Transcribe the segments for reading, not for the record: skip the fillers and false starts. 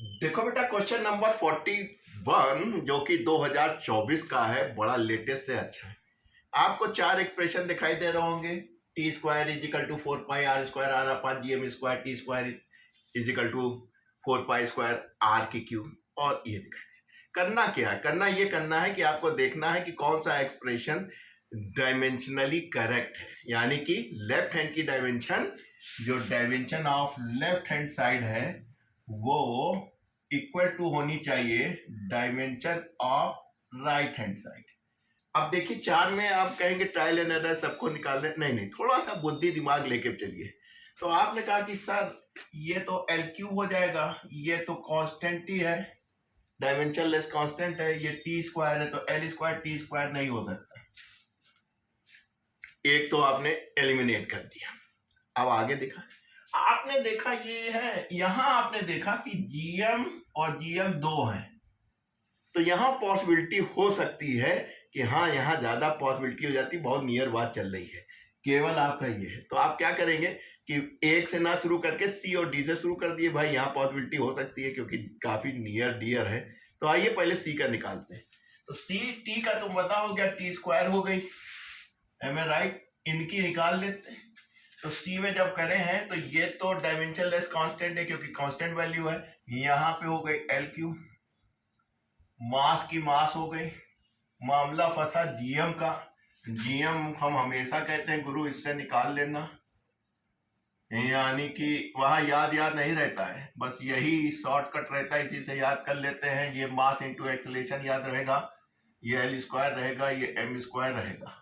देखो बेटा, question number 41 जो कि 2024 का है, बड़ा लेटेस्ट है। अच्छा है, आपको चार एक्सप्रेशन दिखाई दे रहे होंगे। T square equal to 4 pi R square R upon G M square, T square equal to 4 pi square R की क्यूब, और ये दिखाई दे। करना क्या है? करना है कि आपको देखना है कि कौन सा एक्सप्रेशन डायमेंशनली करेक्ट है, यानी कि लेफ्ट हैंड की डायमेंशन, जो dimension of left hand side है वो इक्वल टू होनी चाहिए dimension of right hand side. अब देखिए, चार में आप कहेंगे ट्रायल एंड एरर सबको निकालने, नहीं, थोड़ा सा बुद्धि दिमाग लेके चलिए। तो आपने कहा कि सर ये तो एल क्यूब हो जाएगा, ये तो कांस्टेंट ही है, डायमेंशन लेस कांस्टेंट है, ये टी स्क्वायर है तो एल स्क्वायर टी स्क्वायर नहीं हो सकता। एक तो आपने एलिमिनेट कर दिया। अब आगे देखा, आपने देखा ये है, यहां आपने देखा कि जीएम और जीएम दो हैं, तो यहां पॉसिबिलिटी हो सकती है कि हाँ, यहां ज्यादा पॉसिबिलिटी हो जाती, बहुत नियर बात चल रही है। केवल आपका ये है, तो आप क्या करेंगे कि एक से ना शुरू करके सी और डी से शुरू कर दिए। भाई यहाँ पॉसिबिलिटी हो सकती है क्योंकि काफी नियर डियर है। तो आइए पहले सी का निकालते हैं। तो सी टी का तुम बताओ, क्या टी स्क्वायर हो गई, एम ए राइट, इनकी निकाल लेते हैं। तो सी में जब करें हैं तो ये तो डायमेंशन लेस कांस्टेंट है क्योंकि कांस्टेंट वैल्यू है। यहाँ पे हो गई एल क्यू, मास की मास हो गई, मामला फंसा जीएम का। जीएम हम हमेशा कहते हैं गुरु इससे निकाल लेना, यानी कि वहां याद नहीं रहता है, बस यही शॉर्टकट रहता है, इसी से याद कर लेते हैं। ये मास इंटू एक्सेलरेशन याद रहेगा, ये एल स्क्वायर रहेगा, ये एम स्क्वायर रहेगा,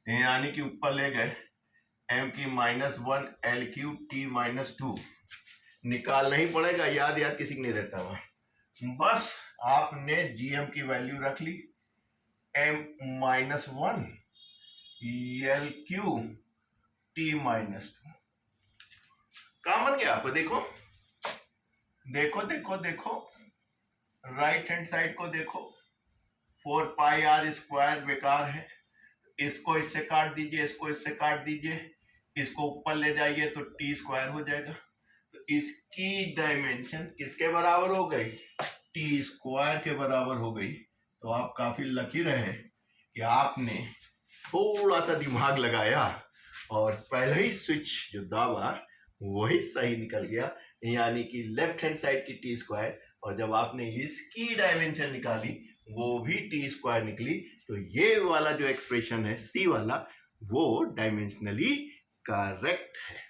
यानी कि ऊपर ले गए एम की -1 एल क्यू टी -2। निकालना ही पड़ेगा, याद किसी को नहीं रहता वहां। बस आपने जीएम की वैल्यू रख ली, m -1 L Q T -2। Common गया आपको, देखो राइट हैंड साइड को देखो, 4 पाई आर स्क्वायर बेकार है, इसको इससे काट दीजिए, इसको इससे काट दीजिए, इसको ऊपर ले जाइए तो टी स्क्वायर हो जाएगा। तो इसकी डायमेंशन किसके बराबर हो गई? टी स्क्वायर के बराबर हो गई। तो आप काफी लकी रहे कि आपने थोड़ा सा दिमाग लगाया और पहले ही स्विच जो दाबा वही सही निकल गया, यानी कि लेफ्ट हैंड साइड की टी स्क्वायर, और जब आपने इसकी डायमेंशन निकाली वो भी टी स्क्वायर निकली। तो ये वाला जो एक्सप्रेशन है सी वाला, वो डायमेंशनली करेक्ट है।